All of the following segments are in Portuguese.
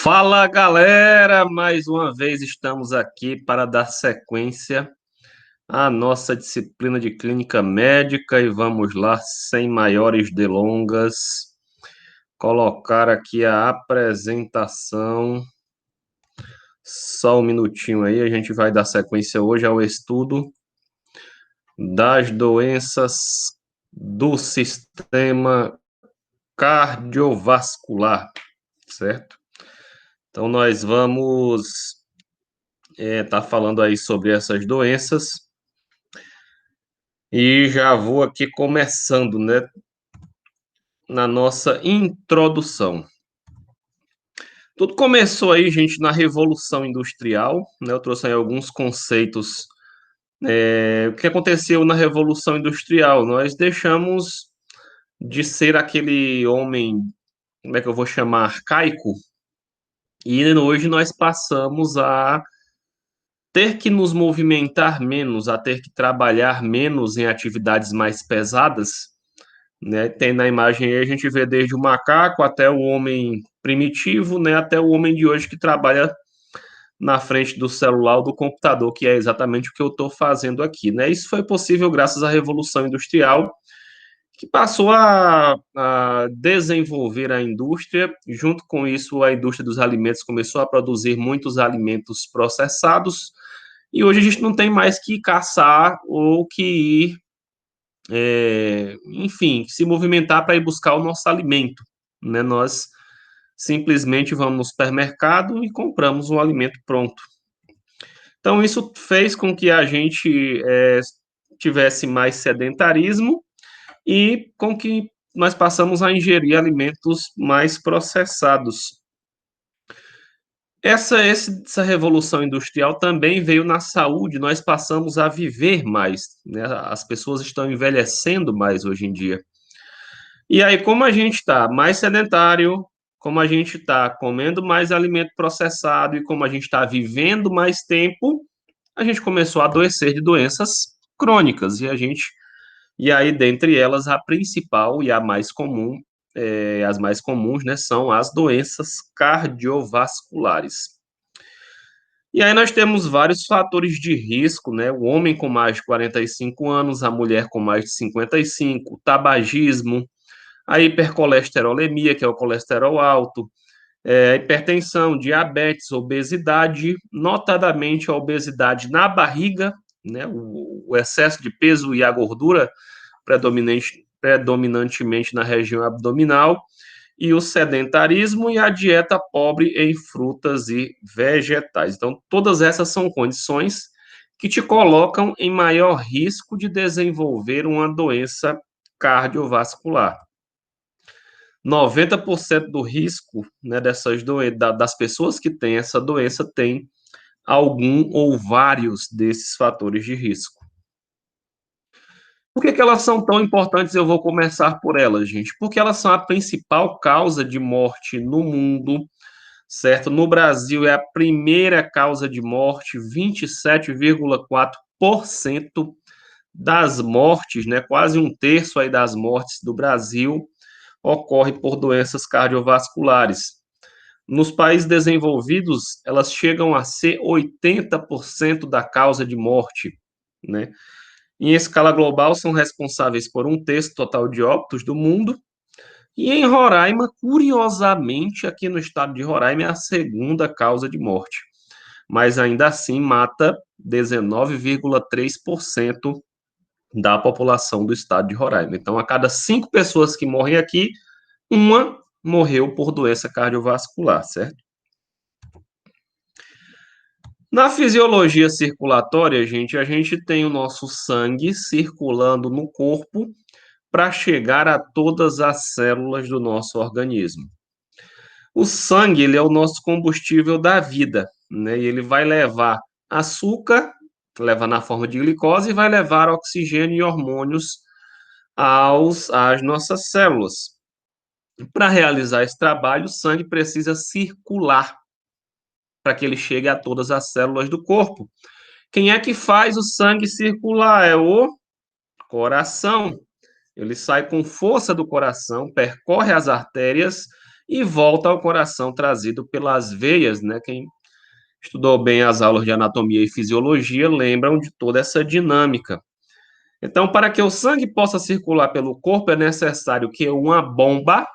Fala galera, mais uma vez estamos aqui para dar sequência à nossa disciplina de clínica médica e vamos lá, sem maiores delongas, colocar aqui a apresentação. Só um minutinho aí, a gente vai dar sequência hoje ao estudo das doenças do sistema cardiovascular, certo? Então nós vamos tá falando aí sobre essas doenças e já vou aqui começando, né, na nossa introdução. Tudo começou aí, gente, na Revolução Industrial, né? Eu trouxe aí alguns conceitos. O que aconteceu na Revolução Industrial? Nós deixamos de ser aquele homem, como é que eu vou chamar, arcaico, e hoje nós passamos a ter que nos movimentar menos, a ter que trabalhar menos em atividades mais pesadas, né? Tem na imagem aí, a gente vê desde o macaco até o homem primitivo, né? Até o homem de hoje que trabalha na frente do celular ou do computador, que é exatamente o que eu estou fazendo aqui, né? Isso foi possível graças à Revolução Industrial, que passou a desenvolver a indústria. Junto com isso, a indústria dos alimentos começou a produzir muitos alimentos processados, e hoje a gente não tem mais que caçar ou que ir, enfim, se movimentar para ir buscar o nosso alimento, né? Nós simplesmente vamos no supermercado e compramos um alimento pronto. Então, isso fez com que a gente tivesse mais sedentarismo e com que nós passamos a ingerir alimentos mais processados. Essa revolução industrial também veio na saúde, nós passamos a viver mais, né? As pessoas estão envelhecendo mais hoje em dia. E aí, como a gente está mais sedentário, como a gente está comendo mais alimento processado e como a gente está vivendo mais tempo, a gente começou a adoecer de doenças crônicas. E aí, dentre elas, a principal e a mais comum, as mais comuns, né, são as doenças cardiovasculares. E aí nós temos vários fatores de risco, né? O homem com mais de 45 anos, a mulher com mais de 55, o tabagismo, a hipercolesterolemia, que é o colesterol alto, hipertensão, diabetes, obesidade, notadamente a obesidade na barriga, né? O excesso de peso e a gordura predominantemente na região abdominal, e o sedentarismo e a dieta pobre em frutas e vegetais. Então, todas essas são condições que te colocam em maior risco de desenvolver uma doença cardiovascular. 90% do risco, né, das pessoas que têm essa doença tem algum ou vários desses fatores de risco. Por que elas são tão importantes? Eu vou começar por elas, gente. Porque elas são a principal causa de morte no mundo, certo? No Brasil é a primeira causa de morte, 27,4% das mortes, né? Quase um terço aí das mortes do Brasil ocorre por doenças cardiovasculares. Nos países desenvolvidos, elas chegam a ser 80% da causa de morte, né? Em escala global, são responsáveis por um terço total de óbitos do mundo. E em Roraima, curiosamente, aqui no estado de Roraima, é a segunda causa de morte. Mas ainda assim mata 19,3% da população do estado de Roraima. Então, a cada 5 pessoas que morrem aqui, uma morreu por doença cardiovascular, certo? Na fisiologia circulatória, gente, a gente tem o nosso sangue circulando no corpo para chegar a todas as células do nosso organismo. O sangue, ele é o nosso combustível da vida, né? E ele vai levar açúcar, leva na forma de glicose, e vai levar oxigênio e hormônios às nossas células. Para realizar esse trabalho, o sangue precisa circular para que ele chegue a todas as células do corpo. Quem é que faz o sangue circular? É o coração. Ele sai com força do coração, percorre as artérias e volta ao coração trazido pelas veias, né? Quem estudou bem as aulas de anatomia e fisiologia lembram de toda essa dinâmica. Então, para que o sangue possa circular pelo corpo, é necessário que uma bomba,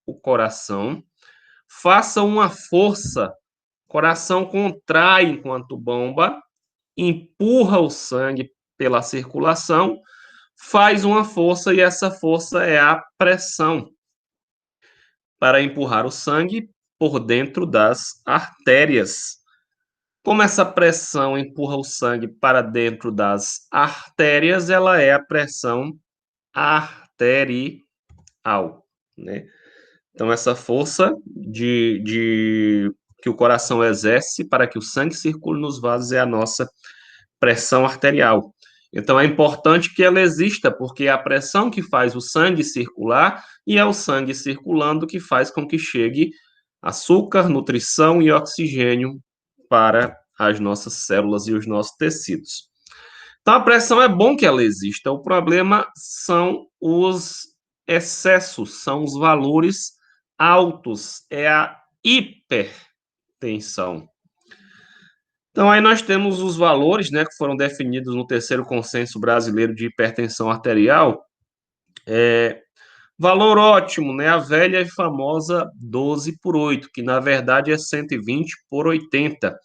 o coração, faça uma força. O coração contrai enquanto bomba, empurra o sangue pela circulação, faz uma força e essa força é a pressão para empurrar o sangue por dentro das artérias. Como essa pressão empurra o sangue para dentro das artérias, ela é a pressão arterial, né? Então, essa força que o coração exerce para que o sangue circule nos vasos é a nossa pressão arterial. Então, é importante que ela exista, porque é a pressão que faz o sangue circular e é o sangue circulando que faz com que chegue açúcar, nutrição e oxigênio para as nossas células e os nossos tecidos. Então, a pressão é bom que ela exista. O problema são os excessos, são os valores altos, é a hipertensão. Então, aí nós temos os valores, né, que foram definidos no terceiro consenso brasileiro de hipertensão arterial. Valor ótimo, né, a velha e famosa 12/8, que na verdade é 120/80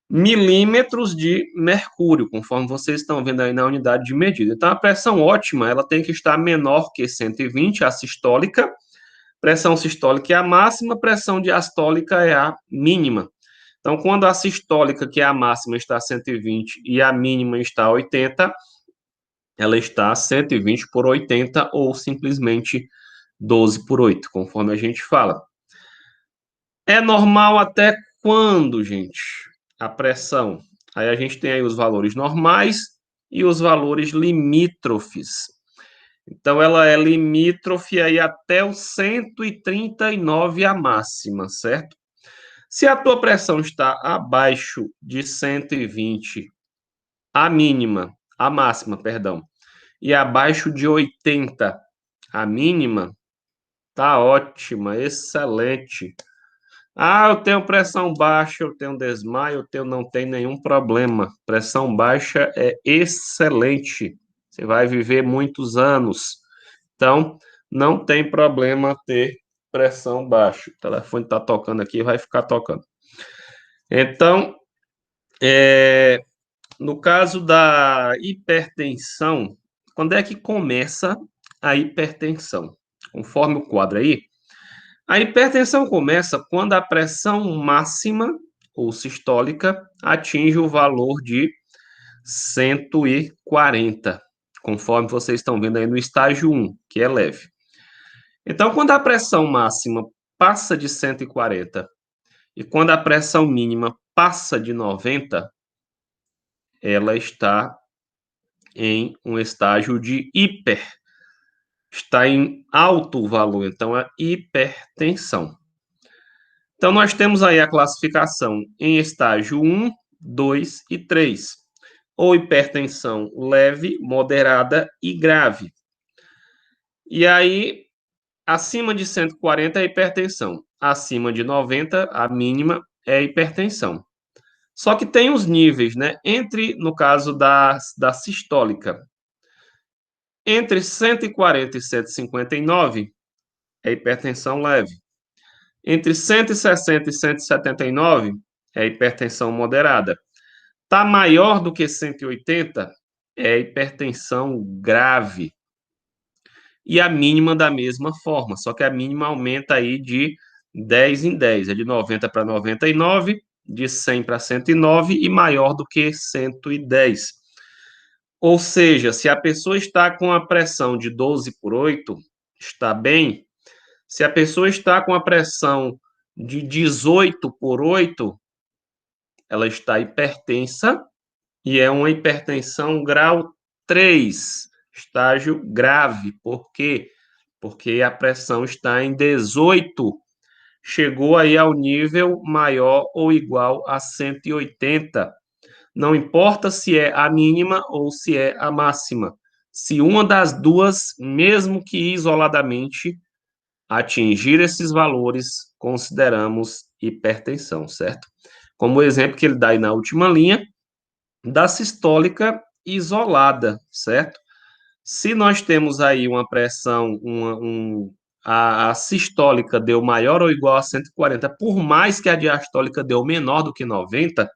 milímetros de mercúrio, conforme vocês estão vendo aí na unidade de medida. Então, a pressão ótima, ela tem que estar menor que 120, a sistólica. Pressão sistólica é a máxima, pressão diastólica é a mínima. Então, quando a sistólica, que é a máxima, está a 120 e a mínima está a 80, ela está a 120/80 ou simplesmente 12/8, conforme a gente fala. É normal até quando, gente? A pressão. Aí a gente tem aí os valores normais e os valores limítrofes. Então, ela é limítrofe aí até o 139 a máxima, certo? Se a tua pressão está abaixo de 120, a mínima, a máxima, perdão, e abaixo de 80, a mínima, tá ótima, excelente. Ah, eu tenho pressão baixa, eu tenho desmaio, não tem nenhum problema. Pressão baixa é excelente. Você vai viver muitos anos. Então, não tem problema ter pressão baixa. O telefone está tocando aqui, vai ficar tocando. Então, no caso da hipertensão, quando é que começa a hipertensão? Conforme o quadro aí, a hipertensão começa quando a pressão máxima ou sistólica atinge o valor de 140, conforme vocês estão vendo aí no estágio 1, que é leve. Então, quando a pressão máxima passa de 140 e quando a pressão mínima passa de 90, ela está em um estágio de hiper, está em alto valor, então é hipertensão. Então, nós temos aí a classificação em estágio 1, 2 e 3, ou hipertensão leve, moderada e grave. E aí, acima de 140 é hipertensão, acima de 90, a mínima é hipertensão. Só que tem os níveis, né? No caso da sistólica, entre 140 e 159 é hipertensão leve. Entre 160 e 179 é hipertensão moderada. Está maior do que 180 é hipertensão grave. E a mínima da mesma forma, só que a mínima aumenta aí de 10 em 10, é de 90 para 99, de 100 para 109 e maior do que 110. Ou seja, se a pessoa está com a pressão de 12/8, está bem. Se a pessoa está com a pressão de 18/8, ela está hipertensa e é uma hipertensão grau 3, estágio grave. Por quê? Porque a pressão está em 18, chegou aí ao nível maior ou igual a 180. Não importa se é a mínima ou se é a máxima. Se uma das duas, mesmo que isoladamente, atingir esses valores, consideramos hipertensão, certo? Como o exemplo que ele dá aí na última linha, da sistólica isolada, certo? Se nós temos aí uma pressão, a sistólica deu maior ou igual a 140, por mais que a diastólica deu menor do que 90,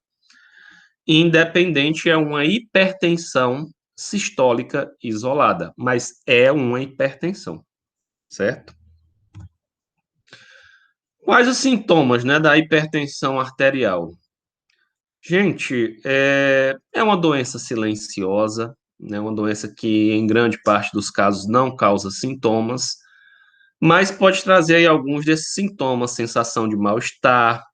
independente é uma hipertensão sistólica isolada, mas é uma hipertensão, certo? Quais os sintomas, né, da hipertensão arterial? Gente, é uma doença silenciosa, né, uma doença que em grande parte dos casos não causa sintomas, mas pode trazer aí alguns desses sintomas, sensação de mal-estar,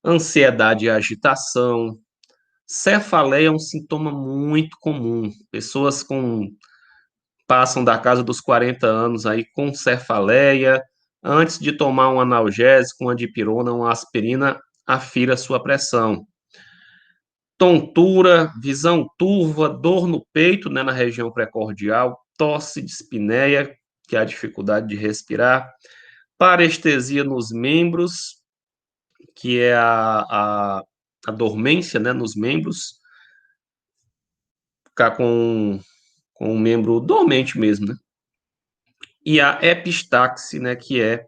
ansiedade e agitação. Cefaleia é um sintoma muito comum. Pessoas passam da casa dos 40 anos aí com cefaleia, antes de tomar um analgésico, uma dipirona, uma aspirina, afira sua pressão. Tontura, visão turva, dor no peito, né, na região precordial, tosse, dispneia, que é a dificuldade de respirar, parestesia nos membros, que é a dormência, né, nos membros, ficar com o membro dormente mesmo, né? E a epistaxe, né, que é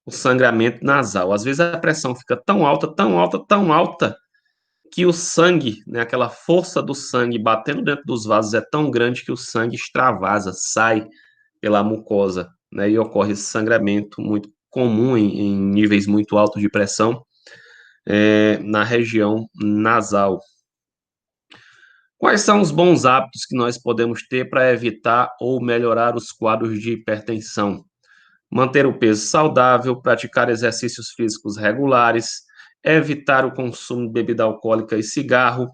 o sangramento nasal. Às vezes a pressão fica tão alta, tão alta, tão alta, que o sangue, né, aquela força do sangue batendo dentro dos vasos é tão grande que o sangue extravasa, sai pela mucosa, né, e ocorre esse sangramento muito comum em níveis muito altos de pressão na região nasal. Quais são os bons hábitos que nós podemos ter para evitar ou melhorar os quadros de hipertensão? Manter o peso saudável, praticar exercícios físicos regulares, evitar o consumo de bebida alcoólica e cigarro,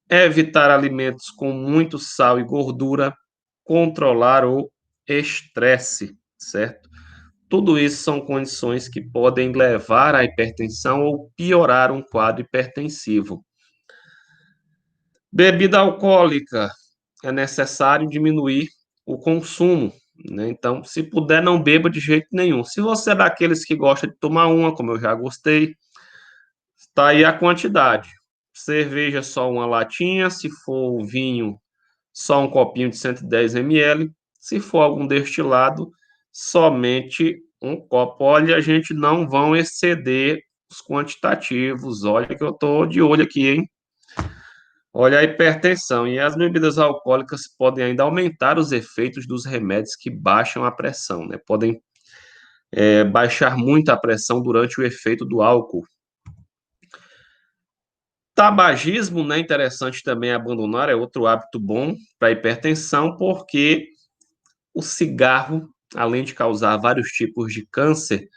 evitar alimentos com muito sal e gordura, controlar o estresse, certo? Tudo isso são condições que podem levar à hipertensão ou piorar um quadro hipertensivo. Bebida alcoólica, é necessário diminuir o consumo, né? Então, se puder, não beba de jeito nenhum. Se você é daqueles que gosta de tomar uma, como eu já gostei, está aí a quantidade. Cerveja, só uma latinha. Se for vinho, só um copinho de 110 ml. Se for algum destilado, somente um copo. Olha, a gente não vão exceder os quantitativos. Olha que eu estou de olho aqui, hein? Olha a hipertensão. E as bebidas alcoólicas podem ainda aumentar os efeitos dos remédios que baixam a pressão, né? Podem baixar muito a pressão durante o efeito do álcool. Tabagismo, né? Interessante também abandonar, é outro hábito bom para hipertensão, porque o cigarro, além de causar vários tipos de câncer,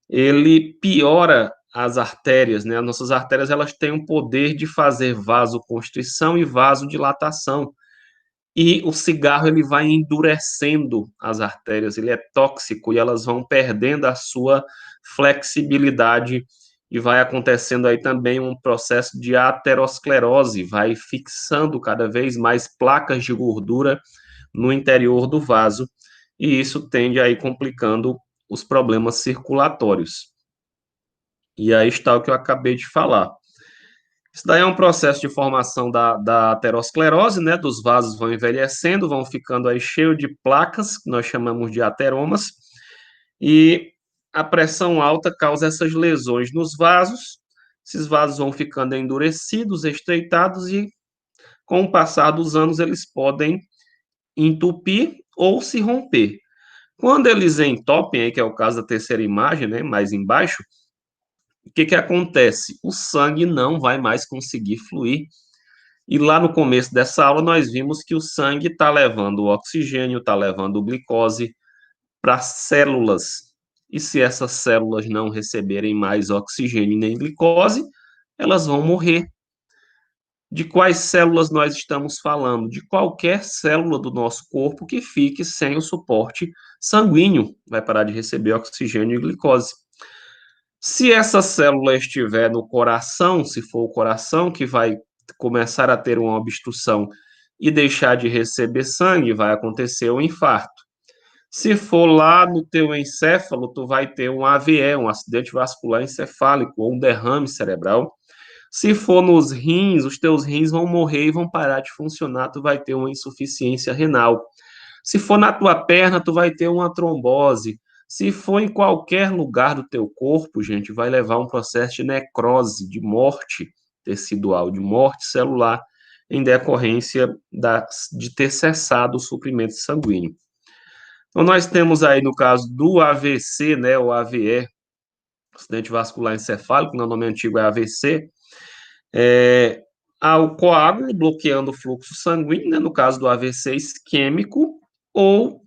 ele piora as artérias, né? As nossas artérias, elas têm o poder de fazer vasoconstrição e vasodilatação. E o cigarro, ele vai endurecendo as artérias, ele é tóxico e elas vão perdendo a sua flexibilidade e vai acontecendo aí também um processo de aterosclerose, vai fixando cada vez mais placas de gordura no interior do vaso, e isso tende aí complicando os problemas circulatórios. E aí está o que eu acabei de falar. Isso daí é um processo de formação da aterosclerose, né? Dos vasos vão envelhecendo, vão ficando aí cheio de placas, que nós chamamos de ateromas, e a pressão alta causa essas lesões nos vasos. Esses vasos vão ficando endurecidos, estreitados, e com o passar dos anos eles podem entupir ou se romper. Quando eles entopem, aí, que é o caso da terceira imagem, né, mais embaixo, o que que acontece? O sangue não vai mais conseguir fluir. E lá no começo dessa aula nós vimos que o sangue está levando o oxigênio, está levando o glicose para as células. E se essas células não receberem mais oxigênio nem glicose, elas vão morrer. De quais células nós estamos falando? De qualquer célula do nosso corpo que fique sem o suporte sanguíneo, vai parar de receber oxigênio e glicose. Se essa célula estiver no coração, se for o coração que vai começar a ter uma obstrução e deixar de receber sangue, vai acontecer um infarto. Se for lá no teu encéfalo, tu vai ter um AVE, um acidente vascular encefálico, ou um derrame cerebral. Se for nos rins, os teus rins vão morrer e vão parar de funcionar, tu vai ter uma insuficiência renal. Se for na tua perna, tu vai ter uma trombose. Se for em qualquer lugar do teu corpo, gente, vai levar um processo de necrose, de morte tecidual, de morte celular, em decorrência de ter cessado o suprimento sanguíneo. Então, nós temos aí, no caso do AVC, né, o AVE, acidente vascular encefálico, no nome antigo é AVC, há o coágulo bloqueando o fluxo sanguíneo, né, no caso do AVC isquêmico, ou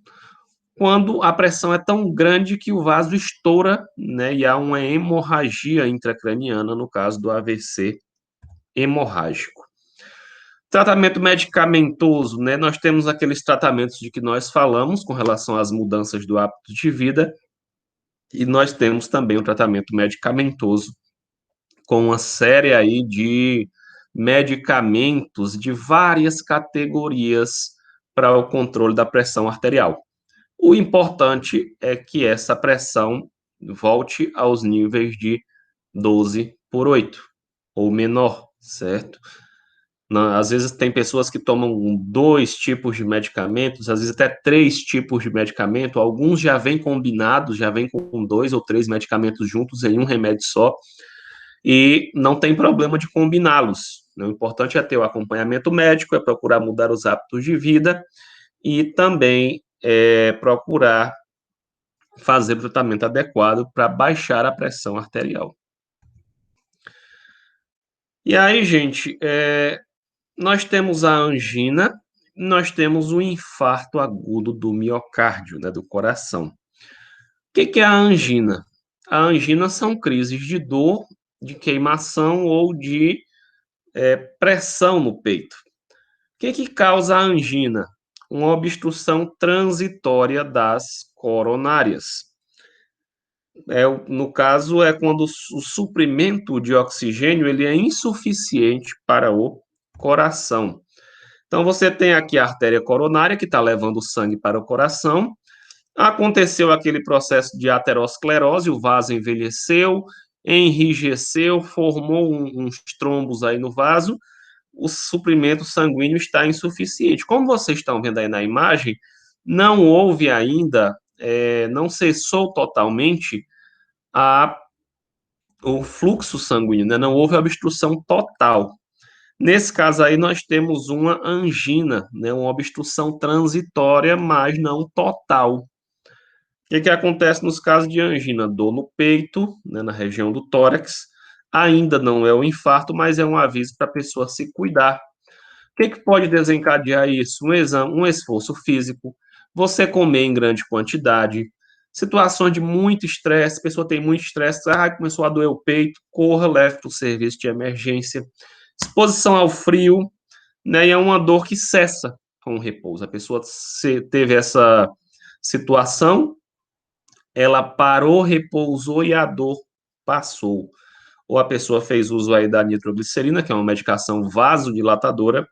quando a pressão é tão grande que o vaso estoura, né, e há uma hemorragia intracraniana, no caso do AVC hemorrágico. Tratamento medicamentoso, né, nós temos aqueles tratamentos de que nós falamos com relação às mudanças do hábito de vida, e nós temos também o tratamento medicamentoso com uma série aí de medicamentos de várias categorias para o controle da pressão arterial. O importante é que essa pressão volte aos níveis de 12/8 ou menor, certo? Às vezes tem pessoas que tomam 2 tipos de medicamentos, às vezes até 3 tipos de medicamento, alguns já vêm combinados, já vêm com 2 ou 3 medicamentos juntos em um remédio só, e não tem problema de combiná-los. O importante é ter o acompanhamento médico, é procurar mudar os hábitos de vida e também procurar fazer o tratamento adequado para baixar a pressão arterial. E aí, gente, nós temos a angina, nós temos o infarto agudo do miocárdio, né, do coração. O que é a angina? A angina são crises de dor, de queimação ou de pressão no peito. O que causa a angina? Uma obstrução transitória das coronárias. No caso, é quando o suprimento de oxigênio ele é insuficiente para o coração. Então, você tem aqui a artéria coronária, que está levando sangue para o coração. Aconteceu aquele processo de aterosclerose, o vaso envelheceu, enrijeceu, formou uns trombos aí no vaso, o suprimento sanguíneo está insuficiente. Como vocês estão vendo aí na imagem, não houve ainda, não cessou totalmente o fluxo sanguíneo, né? Não houve obstrução total. Nesse caso aí, nós temos uma angina, né? Uma obstrução transitória, mas não total. O que acontece nos casos de angina? Dor no peito, né, na região do tórax. Ainda não é o infarto, mas é um aviso para a pessoa se cuidar. O que pode desencadear isso? Um exame, um esforço físico, você comer em grande quantidade, situações de muito estresse, a pessoa tem muito estresse, começou a doer o peito, corra, leve para o serviço de emergência. Exposição ao frio, né, e é uma dor que cessa com o repouso. A pessoa teve essa situação, ela parou, repousou e a dor passou. Ou a pessoa fez uso aí da nitroglicerina, que é uma medicação vasodilatadora,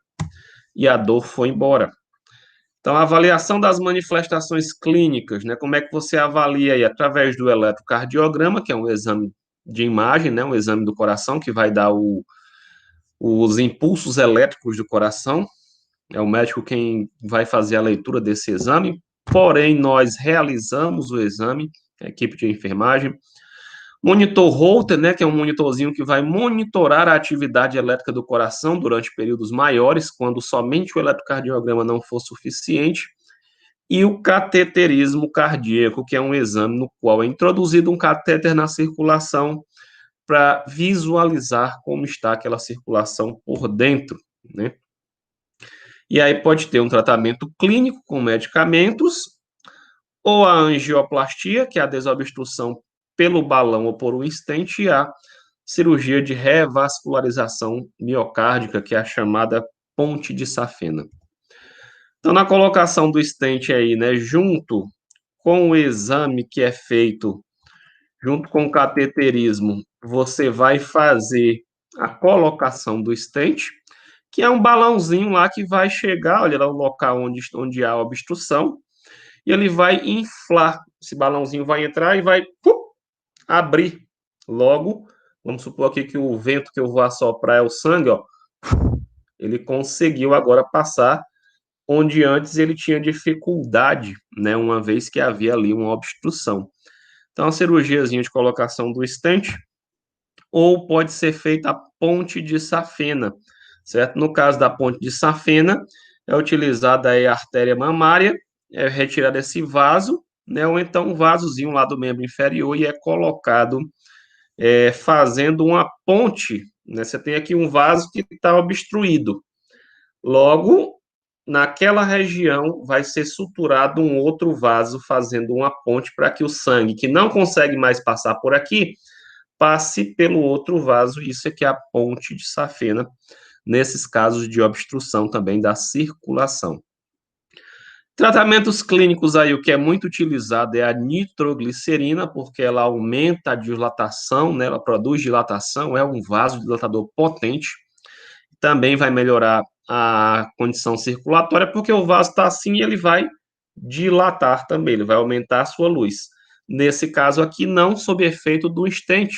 e a dor foi embora. Então, a avaliação das manifestações clínicas, né? Como é que você avalia aí? Através do eletrocardiograma, que é um exame de imagem, né? Um exame do coração, que vai dar os impulsos elétricos do coração. É o médico quem vai fazer a leitura desse exame. Porém, nós realizamos o exame, a equipe de enfermagem. Monitor Holter, né, que é um monitorzinho que vai monitorar a atividade elétrica do coração durante períodos maiores, quando somente o eletrocardiograma não for suficiente, e o cateterismo cardíaco, que é um exame no qual é introduzido um catéter na circulação para visualizar como está aquela circulação por dentro, né? E aí pode ter um tratamento clínico com medicamentos, ou a angioplastia, que é a desobstrução pelo balão ou por um stent, e a cirurgia de revascularização miocárdica, que é a chamada ponte de Safena. Então, na colocação do stent aí, né, junto com o exame que é feito, junto com o cateterismo, você vai fazer a colocação do stent, que é um balãozinho lá que vai chegar, olha lá o local onde há obstrução, e ele vai inflar. Esse balãozinho vai entrar e vai abrir. Logo, vamos supor aqui que o vento que eu vou assoprar é o sangue, ó. Ele conseguiu agora passar onde antes ele tinha dificuldade, né, uma vez que havia ali uma obstrução. Então, a cirurgiazinha de colocação do stent, ou pode ser feita a ponte de safena, certo? No caso da ponte de safena, é utilizada a artéria mamária, é retirado esse vaso, né, ou então um vasozinho lá do membro inferior e é colocado fazendo uma ponte, né? Você tem aqui um vaso que está obstruído. Logo, naquela região vai ser suturado um outro vaso fazendo uma ponte para que o sangue, que não consegue mais passar por aqui, passe pelo outro vaso. Isso é que é a ponte de safena, nesses casos de obstrução também da circulação. Tratamentos clínicos aí, o que é muito utilizado é a nitroglicerina, porque ela aumenta a dilatação, né? Ela produz dilatação, é um vasodilatador potente. Também vai melhorar a condição circulatória, porque o vaso está assim e ele vai dilatar também, ele vai aumentar a sua luz. Nesse caso aqui, não sob efeito do stent,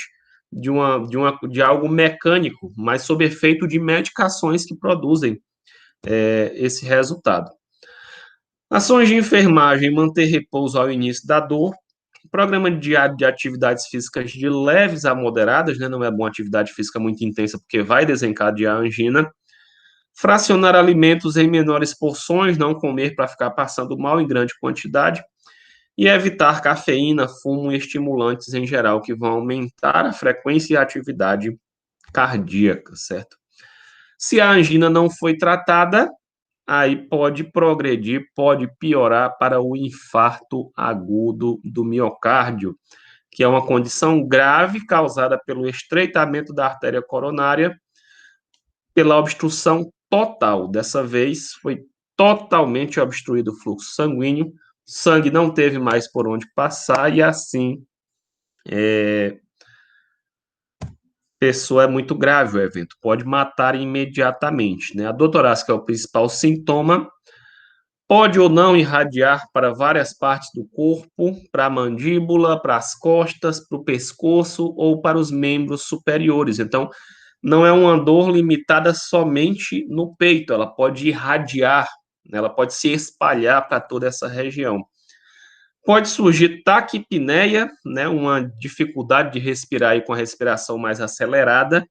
de algo mecânico, mas sob efeito de medicações que produzem esse resultado. Ações de enfermagem, manter repouso ao início da dor, programa diário de atividades físicas de leves a moderadas, né? Não é bom atividade física muito intensa, porque vai desencadear a angina. Fracionar alimentos em menores porções, não comer para ficar passando mal em grande quantidade. E evitar cafeína, fumo e estimulantes em geral, que vão aumentar a frequência e a atividade cardíaca, certo? Se a angina não foi tratada, aí pode progredir, pode piorar para o infarto agudo do miocárdio, que é uma condição grave causada pelo estreitamento da artéria coronária, pela obstrução total. Dessa vez foi totalmente obstruído o fluxo sanguíneo, sangue não teve mais por onde passar e assim pessoa é muito grave o evento, pode matar imediatamente, né? A dor torácica é o principal sintoma, pode ou não irradiar para várias partes do corpo, para a mandíbula, para as costas, para o pescoço ou para os membros superiores. Então, não é uma dor limitada somente no peito, ela pode irradiar, né? Ela pode se espalhar para toda essa região. Pode surgir taquipneia, né, uma dificuldade de respirar e com a respiração mais acelerada,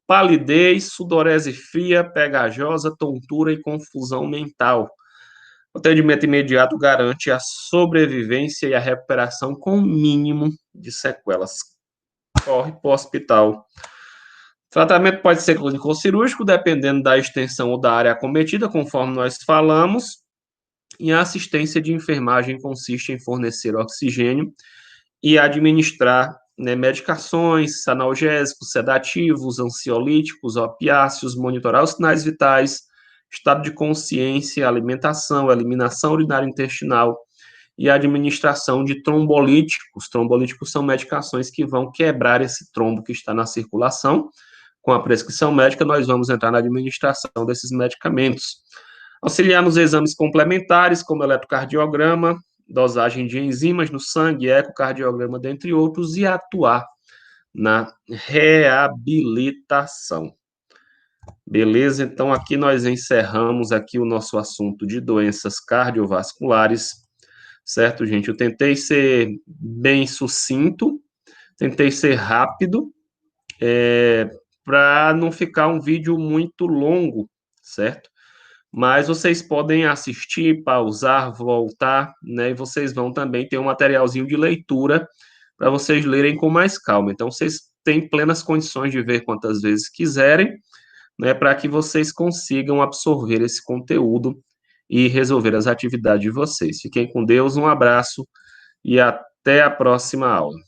palidez, sudorese fria, pegajosa, tontura e confusão mental. O atendimento imediato garante a sobrevivência e a recuperação com o mínimo de sequelas. Corre para o hospital. O tratamento pode ser clínico ou cirúrgico, dependendo da extensão ou da área acometida, conforme nós falamos. E a assistência de enfermagem consiste em fornecer oxigênio e administrar, né, medicações, analgésicos, sedativos, ansiolíticos, opiáceos, monitorar os sinais vitais, estado de consciência, alimentação, eliminação urinária intestinal e administração de trombolíticos. Trombolíticos são medicações que vão quebrar esse trombo que está na circulação. Com a prescrição médica, nós vamos entrar na administração desses medicamentos. Auxiliar nos exames complementares, como eletrocardiograma, dosagem de enzimas no sangue, ecocardiograma, dentre outros, e atuar na reabilitação. Beleza? Então, aqui nós encerramos aqui o nosso assunto de doenças cardiovasculares, certo, gente? Eu tentei ser bem sucinto, tentei ser rápido, para não ficar um vídeo muito longo, certo? Mas vocês podem assistir, pausar, voltar, né? E vocês vão também ter um materialzinho de leitura para vocês lerem com mais calma. Então, vocês têm plenas condições de ver quantas vezes quiserem, né? Para que vocês consigam absorver esse conteúdo e resolver as atividades de vocês. Fiquem com Deus, um abraço e até a próxima aula.